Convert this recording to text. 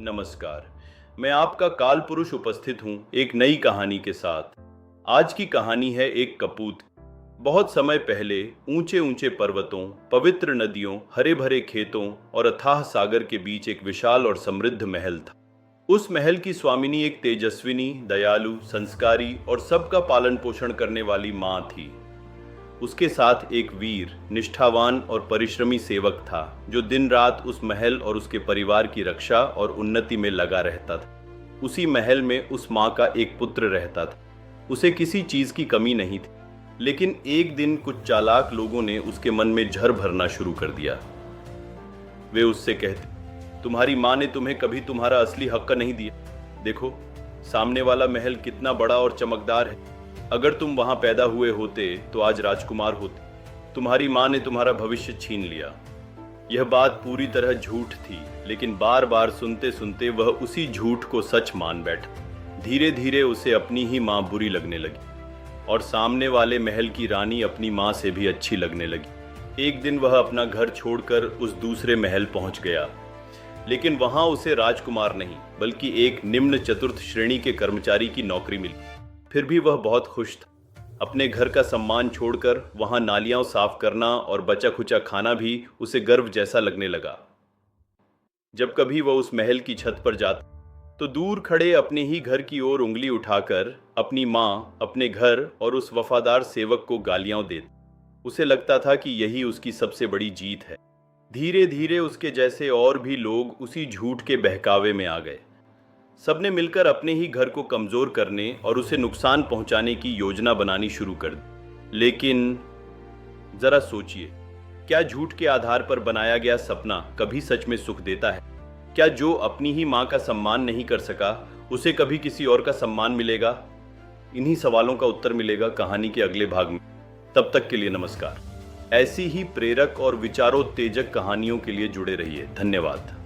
नमस्कार। मैं आपका काल पुरुष उपस्थित हूँ एक नई कहानी के साथ। आज की कहानी है एक कपूत। बहुत समय पहले ऊंचे ऊंचे पर्वतों, पवित्र नदियों, हरे भरे खेतों और अथाह सागर के बीच एक विशाल और समृद्ध महल था। उस महल की स्वामिनी एक तेजस्विनी, दयालु, संस्कारी और सबका पालन पोषण करने वाली माँ थी। उसके साथ एक वीर, निष्ठावान और परिश्रमी सेवक था जो दिन रात उस महल और उसके परिवार की रक्षा और उन्नति में लगा रहता था। उसी महल में उस माँ का एक पुत्र रहता था। उसे किसी चीज की कमी नहीं थी, लेकिन एक दिन कुछ चालाक लोगों ने उसके मन में झर भरना शुरू कर दिया। वे उससे कहते, तुम्हारी माँ ने तुम्हें कभी तुम्हारा असली हक नहीं दिया। देखो, सामने वाला महल कितना बड़ा और चमकदार है। अगर तुम वहां पैदा हुए होते तो आज राजकुमार होते। तुम्हारी माँ ने तुम्हारा भविष्य छीन लिया। यह बात पूरी तरह झूठ थी, लेकिन बार बार सुनते सुनते वह उसी झूठ को सच मान बैठा। धीरे धीरे उसे अपनी ही माँ बुरी लगने लगी और सामने वाले महल की रानी अपनी माँ से भी अच्छी लगने लगी। एक दिन वह अपना घर छोड़कर उस दूसरे महल पहुंच गया, लेकिन वहां उसे राजकुमार नहीं बल्कि एक निम्न चतुर्थ श्रेणी के कर्मचारी की नौकरी मिली। फिर भी वह बहुत खुश था। अपने घर का सम्मान छोड़कर वहां नालियां साफ करना और बचा खुचा खाना भी उसे गर्व जैसा लगने लगा। जब कभी वह उस महल की छत पर जाता तो दूर खड़े अपने ही घर की ओर उंगली उठाकर अपनी माँ, अपने घर और उस वफादार सेवक को गालियां देती। उसे लगता था कि यही उसकी सबसे बड़ी जीत है। धीरे धीरे उसके जैसे और भी लोग उसी झूठ के बहकावे में आ गए। सबने मिलकर अपने ही घर को कमजोर करने और उसे नुकसान पहुंचाने की योजना बनानी शुरू कर दी। लेकिन जरा सोचिए, क्या झूठ के आधार पर बनाया गया सपना कभी सच में सुख देता है? क्या जो अपनी ही मां का सम्मान नहीं कर सका, उसे कभी किसी और का सम्मान मिलेगा? इन्हीं सवालों का उत्तर मिलेगा कहानी के अगले भाग में। तब तक के लिए नमस्कार। ऐसी ही प्रेरक और विचारोत्तेजक कहानियों के लिए जुड़े रहिए। धन्यवाद।